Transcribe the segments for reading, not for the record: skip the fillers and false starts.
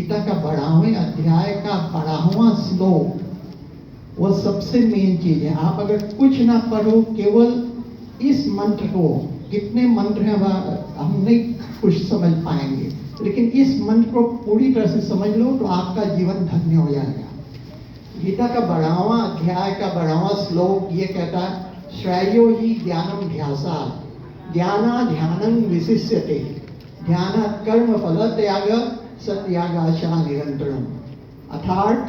गीता का 12वें अध्याय का 12वां श्लोक, वो सबसे मेन चीज है। आप अगर कुछ ना पढ़ो, केवल इस मंत्र को, कितने मंत्र हैं हम नहीं कुछ समझ पाएंगे, लेकिन इस मंत्र को पूरी तरह से समझ लो तो आपका जीवन धन्य हो जाएगा। गीता का 12वां अध्याय का 12वां श्लोक ये कहता है, श्रेयो ही ज्ञानम ध्यासा ज्ञाना ध्यानं विशिष्यते ध्यान कर्म फल त्याग सत्यागाशा निरंतरम। अर्थात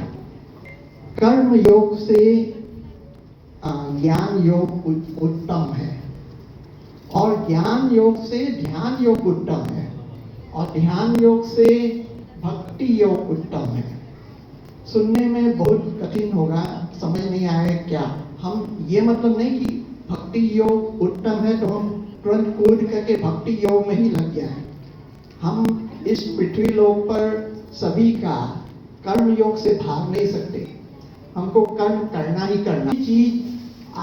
कर्म योग से ज्ञान योग उत्तम है, और ज्ञान योग से ध्यान योग उत्तम है, और ध्यान योग से भक्ति योग उत्तम है। सुनने में बहुत कठिन होगा, समझ नहीं आएगा क्या। हम ये मतलब नहीं कि भक्ति योग उत्तम है तो हम तुरंत कूद करके भक्ति योग में ही लग जाए। हम इस पृथ्वी लोक पर सभी का कर्म योग से भाग नहीं सकते, हमको कर्म करना ही करना। चीज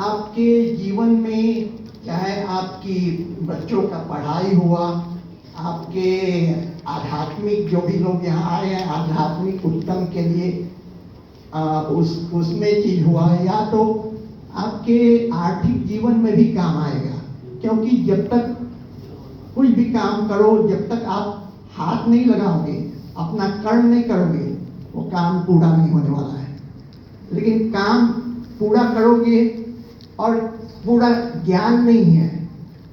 आपके जीवन में, चाहे आपकी बच्चों का पढ़ाई हुआ, आपके आध्यात्मिक जो भी लोग यहाँ आए हैं आध्यात्मिक उत्तम के लिए उसमें चीज हुआ, या तो आपके आर्थिक जीवन में भी काम आएगा। क्योंकि जब तक कुछ भी काम करो, जब तक आप हाथ नहीं लगाओगे, अपना कर्म नहीं करोगे, वो काम पूरा नहीं होने वाला है। लेकिन काम पूरा करोगे और पूरा ज्ञान नहीं है,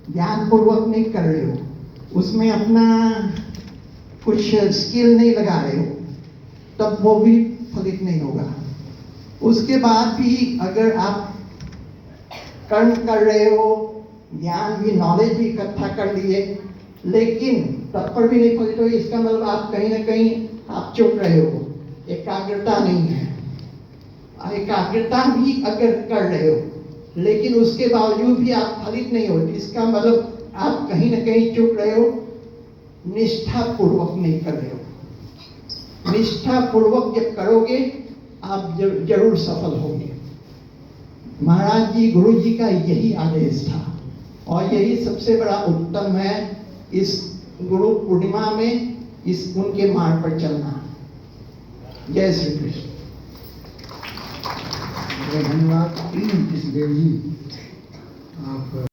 ज्ञान पूर्वक नहीं कर रहे हो, उसमें अपना कुछ स्किल नहीं लगा रहे हो, तब वो भी फलित नहीं होगा। उसके बाद भी अगर आप कर्म कर रहे हो, ज्ञान भी, नॉलेज भी इकट्ठा कर लिए, लेकिन तब पर भी नहीं फलित हो, इसका मतलब आप कहीं ना कहीं आप चुप रहे हो, एकाग्रता नहीं है। एकाग्रता भी अगर कर रहे हो लेकिन उसके बावजूद भी आप फलित नहीं हो, इसका मतलब आप कहीं ना कहीं चुप रहे हो, निष्ठा पूर्वक नहीं कर रहे हो। निष्ठा पूर्वक जब करोगे आप जरूर सफल होंगे। महाराज जी, गुरु जी का यही आदेश था, और यही सबसे बड़ा उत्तम है इस गुरु पूर्णिमा में, इस उनके मार्ग पर चलना। जय श्री कृष्ण। धन्यवाद देव जी।